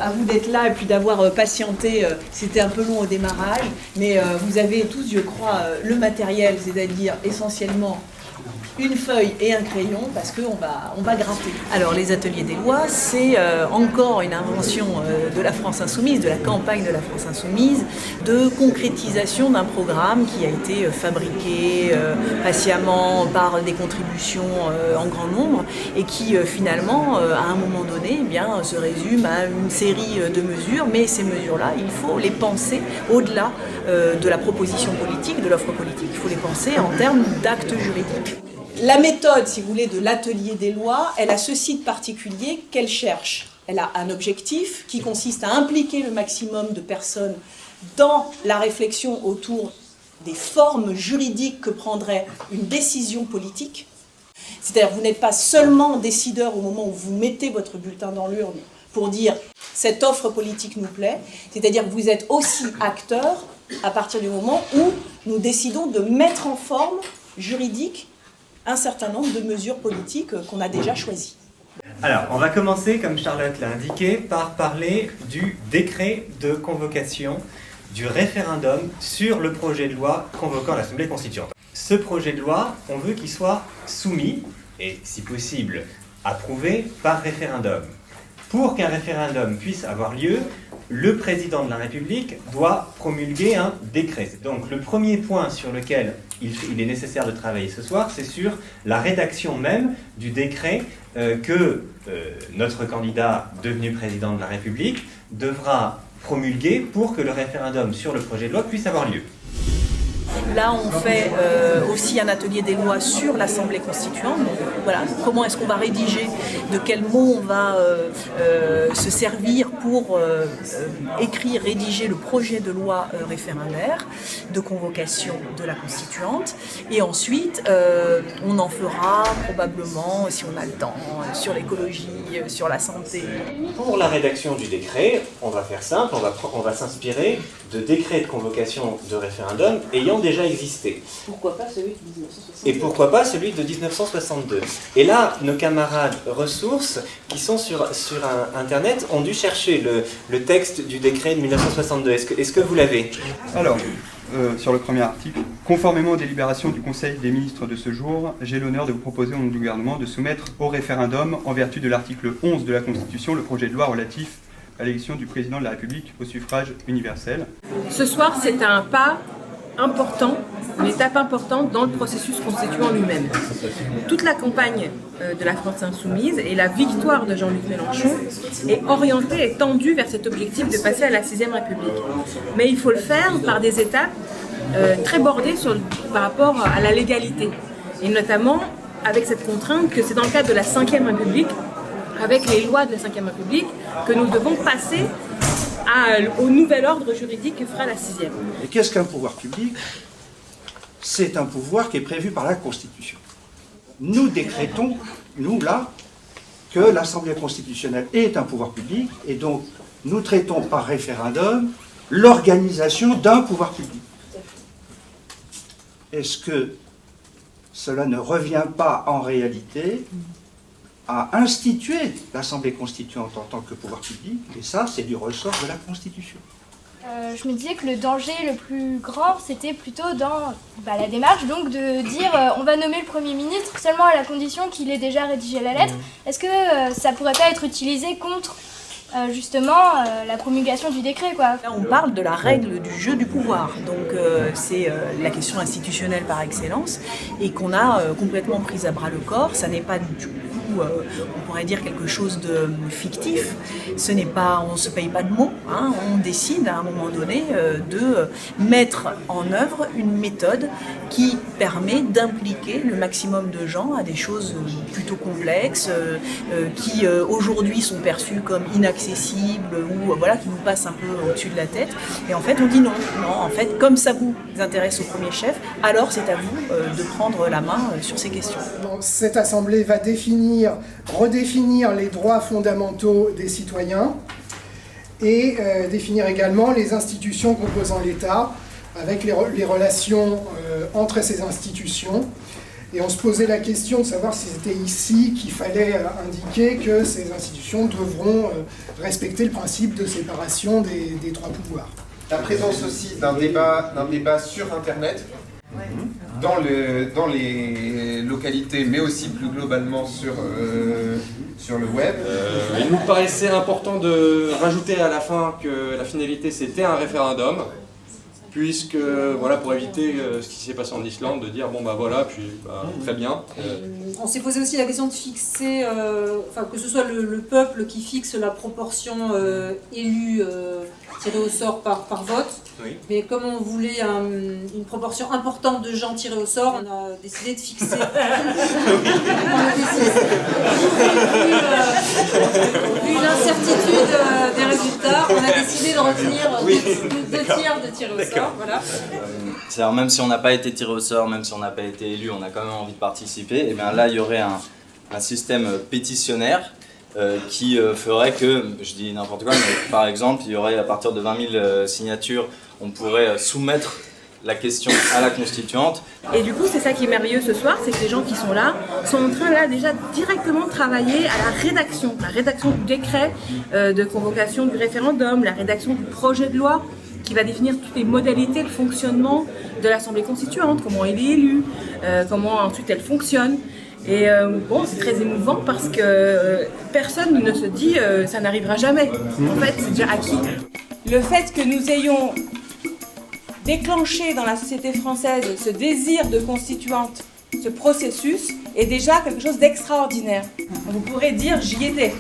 à vous d'être là et puis d'avoir patienté. C'était un peu long au démarrage, mais vous avez tous, je crois, le matériel, c'est-à-dire essentiellement une feuille et un crayon, parce qu'on va gratter. Alors, les ateliers des lois, c'est encore une invention de la France Insoumise, de la campagne de la France Insoumise, de concrétisation d'un programme qui a été fabriqué patiemment par des contributions en grand nombre, et qui finalement, à un moment donné, se résume à une série de mesures, mais ces mesures-là, il faut les penser au-delà de la proposition politique, de l'offre politique, il faut les penser en termes d'actes juridiques. La méthode, si vous voulez, de l'atelier des lois, elle a ceci de particulier qu'elle cherche. Elle a un objectif qui consiste à impliquer le maximum de personnes dans la réflexion autour des formes juridiques que prendrait une décision politique. C'est-à-dire que vous n'êtes pas seulement décideur au moment où vous mettez votre bulletin dans l'urne pour dire « cette offre politique nous plaît », c'est-à-dire que vous êtes aussi acteur à partir du moment où nous décidons de mettre en forme juridique un certain nombre de mesures politiques qu'on a déjà choisies. Alors, on va commencer, comme Charlotte l'a indiqué, par parler du décret de convocation du référendum sur le projet de loi convoquant l'Assemblée constituante. Ce projet de loi, on veut qu'il soit soumis, et si possible, approuvé par référendum. Pour qu'un référendum puisse avoir lieu, le président de la République doit promulguer un décret. Donc le premier point sur lequel il est nécessaire de travailler ce soir, c'est sur la rédaction même du décret que notre candidat devenu président de la République devra promulguer pour que le référendum sur le projet de loi puisse avoir lieu. Là, on fait aussi un atelier des lois sur l'Assemblée constituante. Donc, voilà, comment est-ce qu'on va rédiger, de quels mots on va se servir pour écrire, rédiger le projet de loi référendaire de convocation de la constituante. Et ensuite, on en fera probablement, si on a le temps, sur l'écologie, sur la santé. Pour la rédaction du décret, on va faire simple, on va s'inspirer de décrets de convocation de référendum ayant déjà existé. Pourquoi pas celui de 1962 ? Et pourquoi pas celui de 1962 ? Et là, nos camarades ressources qui sont sur Internet ont dû chercher le texte du décret de 1962. Est-ce que vous l'avez ? Alors, sur le premier article, conformément aux délibérations du Conseil des ministres de ce jour, j'ai l'honneur de vous proposer au nom du gouvernement de soumettre au référendum, en vertu de l'article 11 de la Constitution, le projet de loi relatif à l'élection du président de la République au suffrage universel. Ce soir, c'est un pas important, une étape importante dans le processus constituant lui-même. Toute la campagne de la France Insoumise et la victoire de Jean-Luc Mélenchon est orientée et tendue vers cet objectif de passer à la 6e République. Mais il faut le faire par des étapes très bordées par rapport à la légalité. Et notamment avec cette contrainte que c'est dans le cadre de la 5e République, avec les lois de la 5e République, que nous devons passer au nouvel ordre juridique que fera la 6e. Et qu'est-ce qu'un pouvoir public ? C'est un pouvoir qui est prévu par la Constitution. Nous décrétons, nous là, que l'Assemblée constitutionnelle est un pouvoir public, et donc nous traitons par référendum l'organisation d'un pouvoir public. Est-ce que cela ne revient pas en réalité à instituer l'Assemblée constituante en tant que pouvoir public, et ça, c'est du ressort de la Constitution. Je me disais que le danger le plus grand, c'était plutôt dans la démarche donc de dire on va nommer le Premier ministre seulement à la condition qu'il ait déjà rédigé la lettre. Est-ce que ça pourrait pas être utilisé contre justement la promulgation du décret, quoi. Là, on parle de la règle du jeu du pouvoir, donc c'est la question institutionnelle par excellence, et qu'on a complètement prise à bras le corps. Ça n'est pas du tout, on pourrait dire, quelque chose de fictif. Ce n'est pas, on ne se paye pas de mots, hein. On décide à un moment donné de mettre en œuvre une méthode qui permet d'impliquer le maximum de gens à des choses plutôt complexes, qui aujourd'hui sont perçues comme inaccessibles ou qui nous passent un peu au-dessus de la tête. Et en fait, on dit non, en fait, comme ça vous intéresse au premier chef, alors c'est à vous de prendre la main sur ces questions. Cette assemblée va redéfinir les droits fondamentaux des citoyens et définir également les institutions composant l'État, avec les relations entre ces institutions, Et on se posait la question de savoir si c'était ici qu'il fallait indiquer que ces institutions devront respecter le principe de séparation des trois pouvoirs. La présence aussi d'un débat sur Internet, dans les localités, mais aussi plus globalement sur le web. Il nous paraissait important de rajouter à la fin que la finalité c'était un référendum, puisque voilà, pour éviter ce qui s'est passé en Islande, de dire bon bah voilà, puis très bien. On s'est posé aussi la question de fixer, que ce soit le peuple qui fixe la proportion élue tirée au sort par vote. Oui. Mais comme on voulait une proportion importante de gens tirés au sort, on a décidé de fixer. Vu l'incertitude des résultats, on a décidé de retenir 2 tiers de tirés au sort. Voilà. C'est-à-dire, même si on n'a pas été tiré au sort, même si on n'a pas été élu, on a quand même envie de participer, et bien là il y aurait un système pétitionnaire qui ferait que, je dis n'importe quoi, mais par exemple, il y aurait à partir de 20 000 signatures, on pourrait soumettre la question à la constituante. Et du coup, c'est ça qui est merveilleux ce soir, c'est que les gens qui sont là sont en train là déjà directement de travailler à la rédaction du décret de convocation du référendum, la rédaction du projet de loi qui va définir toutes les modalités de fonctionnement de l'Assemblée constituante, comment elle est élue, comment ensuite elle fonctionne. Et bon, c'est très émouvant parce que personne ne se dit ça n'arrivera jamais. En fait, c'est déjà acquis. Le fait que nous ayons déclenché dans la société française ce désir de constituante, ce processus, est déjà quelque chose d'extraordinaire. Vous pourrez dire j'y étais.